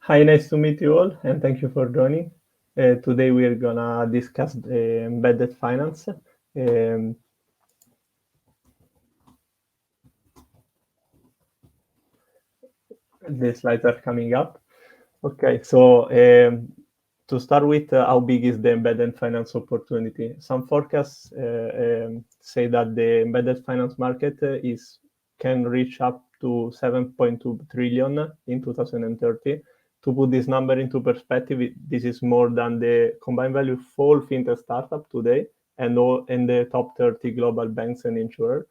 Hi, nice to meet you all, and thank you for joining. Today we are gonna discuss embedded finance. The slides are coming up. Okay, so to start with, how big is the embedded finance opportunity? Some forecasts say that the embedded finance market can reach up to 7.2 trillion in 2030. To put this number into perspective, this is more than the combined value of all fintech startup today and the top 30 global banks and insurers.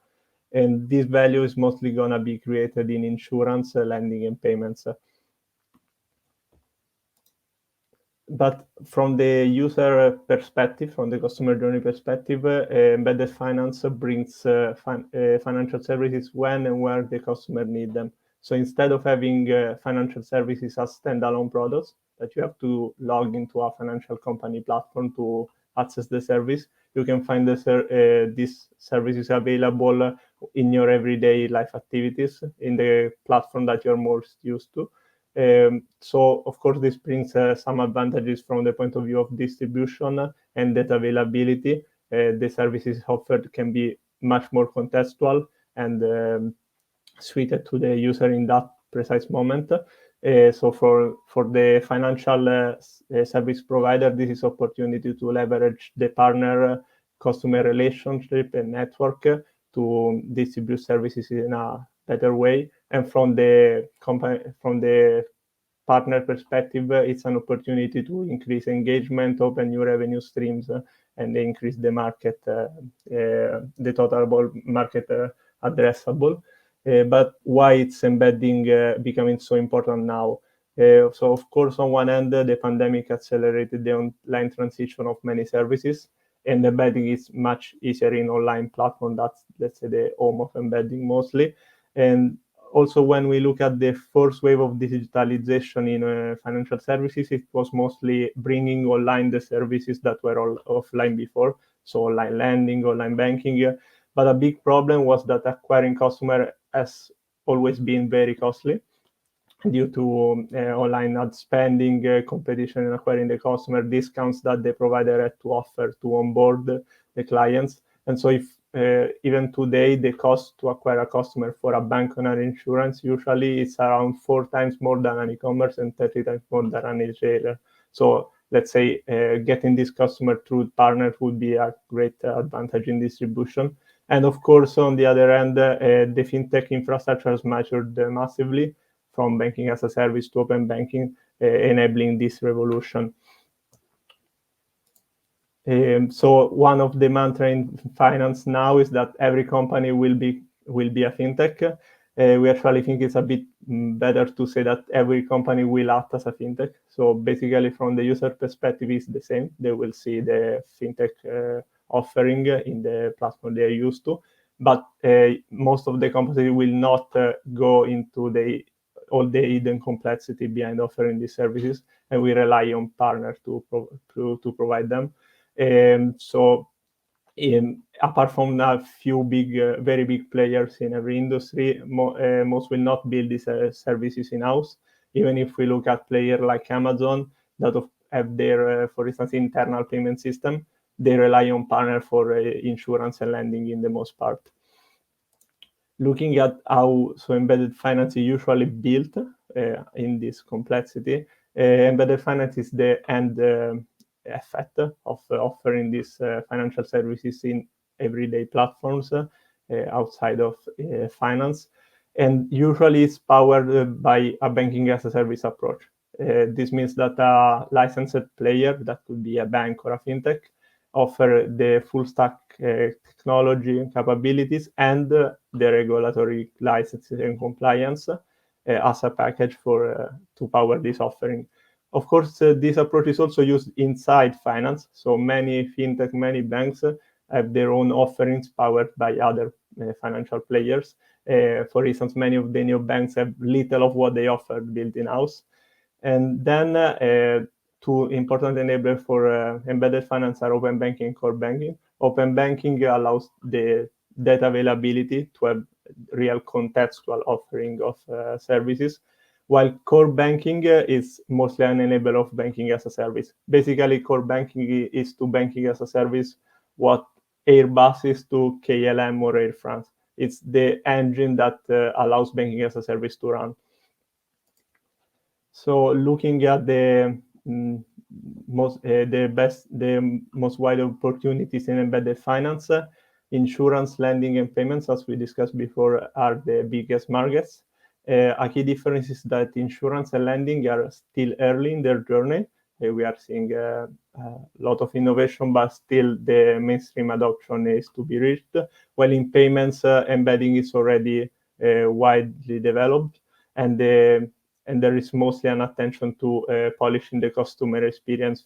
And this value is mostly gonna be created in insurance, lending, and payments. But from the user perspective, from the customer journey perspective, embedded finance brings financial services when and where the customer need them. So instead of having financial services as standalone products that you have to log into a financial company platform to access the service, you can find these services available in your everyday life activities in the platform that you're most used to. So, of course, this brings some advantages from the point of view of distribution and data availability. The services offered can be much more contextual and suited to the user in that precise moment. So for the financial service provider, this is opportunity to leverage the partner customer relationship and network to distribute services in a better way. And from the partner perspective, it's an opportunity to increase engagement, open new revenue streams, and increase the market, the total market addressable. But why it's becoming so important now? So of course, on one end, the pandemic accelerated the online transition of many services, and embedding is much easier in online platform. That's, let's say, the home of embedding mostly. And also, when we look at the first wave of digitalization in financial services, it was mostly bringing online the services that were all offline before, so online lending, online banking. But a big problem was that acquiring customer has always been very costly due to online ad spending, competition in acquiring the customer, discounts that the provider had to offer to onboard the clients. And so if even today, the cost to acquire a customer for a bank or an insurance usually is around 4 times more than an e-commerce and 30 times more than an retailer. So let's say getting this customer through partners would be a great advantage in distribution. And of course, on the other end, the fintech infrastructure has matured massively from banking as a service to open banking, enabling this revolution. So one of the mantra in finance now is that every company will be a fintech. We actually think it's a bit better to say that every company will act as a fintech. So basically, from the user perspective, it's the same. They will see the fintech offering in the platform they are used to, but most of the companies will not go into all the hidden complexity behind offering these services, and we rely on partners to provide them. So apart from a few very big players in every industry, most will not build these services in-house. Even if we look at players like Amazon that have their, for instance, internal payment system, they rely on partner for insurance and lending in the most part. Looking at how embedded finance is usually built in this complexity, embedded finance is the end effect of offering these financial services in everyday platforms outside of finance, and usually it's powered by a banking as a service approach. This means that a licensed player, that could be a bank or a fintech, offer the full stack technology and capabilities and the regulatory licenses and compliance as a package to power this offering. Of course, this approach is also used inside finance. So many fintech, many banks have their own offerings powered by other financial players. For instance, many of the new banks have little of what they offer built in-house. And then two important enablers for embedded finance are open banking and core banking. Open banking allows the data availability to have real contextual offering of services, while core banking is mostly an enabler of banking as a service. Basically, core banking is to banking as a service what Airbus is to KLM or Air France. It's the engine that allows banking as a service to run. So looking at the most wide opportunities in embedded finance, insurance, lending, and payments, as we discussed before, are the biggest markets. A key difference is that insurance and lending are still early in their journey. We are seeing a lot of innovation, but still the mainstream adoption is to be reached. While in payments, embedding is already widely developed, and there is mostly an attention to polishing the customer experience.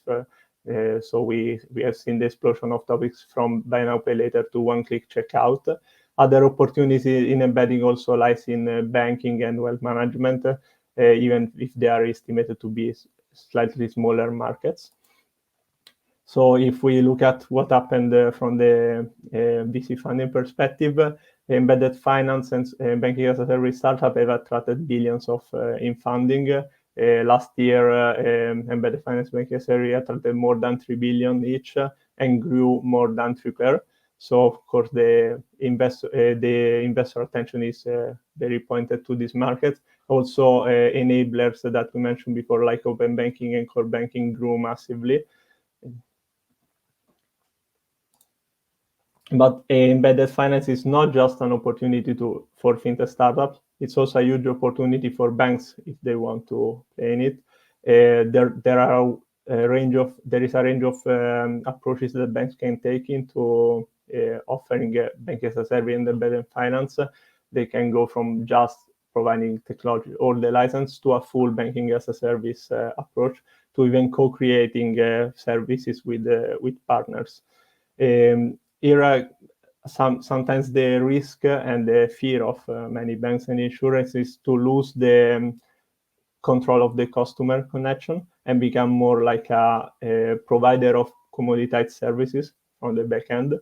So we have seen the explosion of topics from buy now, pay later to one-click checkout. Other opportunity in embedding also lies in banking and wealth management, even if they are estimated to be slightly smaller markets. So if we look at what happened from the VC funding perspective, embedded finance and banking as a service startup have attracted billions in funding. Last year, embedded finance banking as a service attracted more than 3 billion each and grew more than triple. So of course, the investor attention is very pointed to this market. Also, enablers that we mentioned before, like open banking and core banking, grew massively. But embedded finance is not just an opportunity for fintech startups. It's also a huge opportunity for banks if they want to play in it. There is a range of approaches that banks can take into offering banking as a service and embedded finance. They can go from just providing technology or the license to a full banking as a service approach, to even co-creating services with partners. Here, sometimes the risk and the fear of many banks and insurance is to lose the control of the customer connection and become more like a provider of commoditized services on the back end.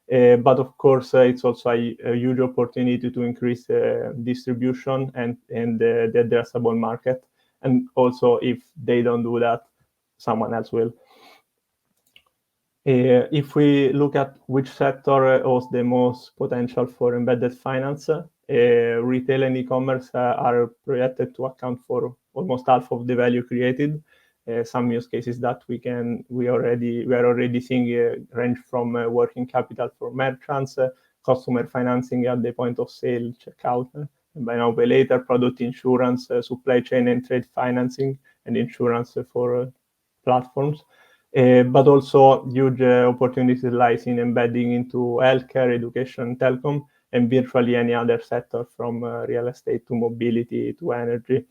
But of course, it's also a huge opportunity to increase distribution and the addressable market. And also, if they don't do that, someone else will. If we look at which sector holds the most potential for embedded finance, retail and e-commerce are projected to account for almost half of the value created. Some use cases that we are already seeing range from working capital for merchants, customer financing at the point of sale, checkout, and buy now pay later, product insurance, supply chain and trade financing, and insurance for platforms. But also huge opportunities lies in embedding into healthcare, education, telecom, and virtually any other sector from real estate to mobility to energy.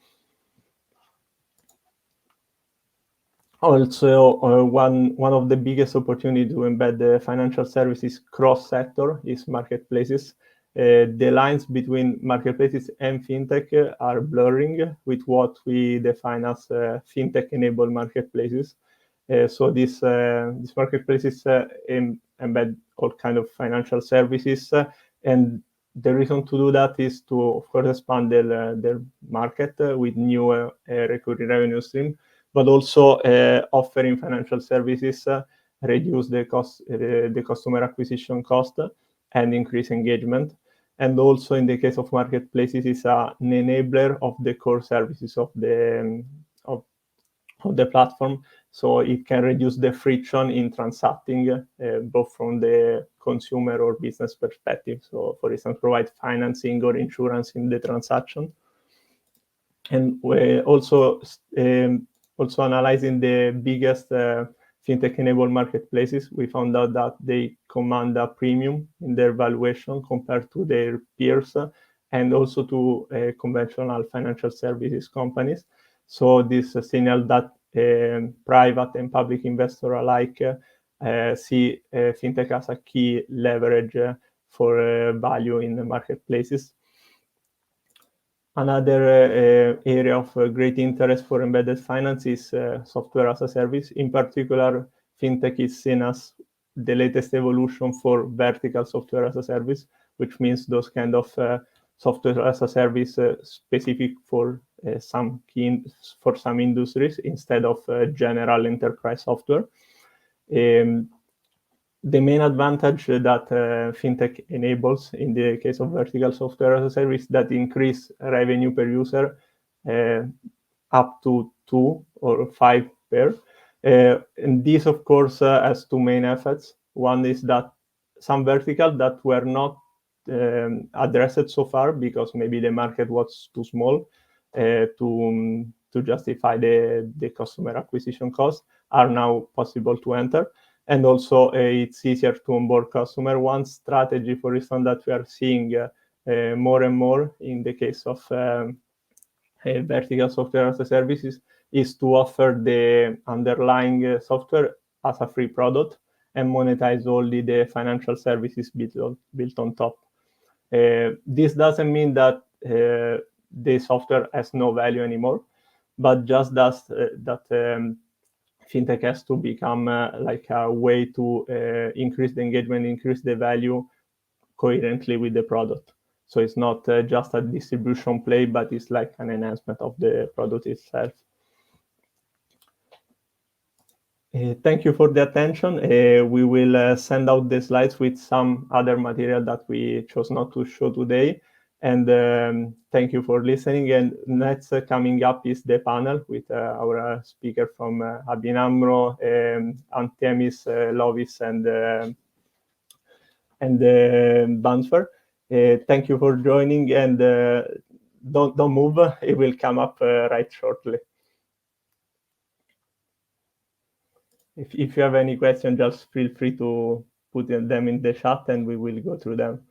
Also, one of the biggest opportunities to embed the financial services cross-sector is marketplaces. The lines between marketplaces and fintech are blurring with what we define as fintech-enabled marketplaces. So these marketplaces embed all kind of financial services, and the reason to do that is to, of course, expand their market with new recurring revenue stream, but also offering financial services reduce the customer acquisition cost and increase engagement. And also in the case of marketplaces, is an enabler of the core services of the platform. So it can reduce the friction in transacting, both from the consumer or business perspective. So, for instance, provide financing or insurance in the transaction. And we also analyzing the biggest fintech-enabled marketplaces, we found out that they command a premium in their valuation compared to their peers, and also to conventional financial services companies. So this signal that private and public investor alike see fintech as a key leverage for value in the marketplaces. Another area of great interest for embedded finance is software as a service. In particular, fintech is seen as the latest evolution for vertical software as a service, which means those kind of software as a service specific for some for some industries instead of general enterprise software. The main advantage that fintech enables in the case of vertical software as a service that increase revenue per user up to 2 or 5 per. And this, of course, has two main effects. One is that some vertical that were not addressed so far because maybe the market was too small to justify the customer acquisition cost are now possible to enter. And also it's easier to onboard customer. One strategy, for instance, that we are seeing more and more in the case of vertical software as a service is to offer the underlying software as a free product and monetize only the financial services built on top. This doesn't mean that the software has no value anymore, but just that fintech has to become like a way to increase the engagement, increase the value coherently with the product. So it's not just a distribution play, but it's like an enhancement of the product itself. Thank you for the attention. We will send out the slides with some other material that we chose not to show today. And thank you for listening. And next coming up is the panel with our speaker from ABN AMRO, Anthemis, Lovys, and Banxwave. Thank you for joining, and don't move. It will come up right shortly. If you have any questions, just feel free to put them in the chat, and we will go through them.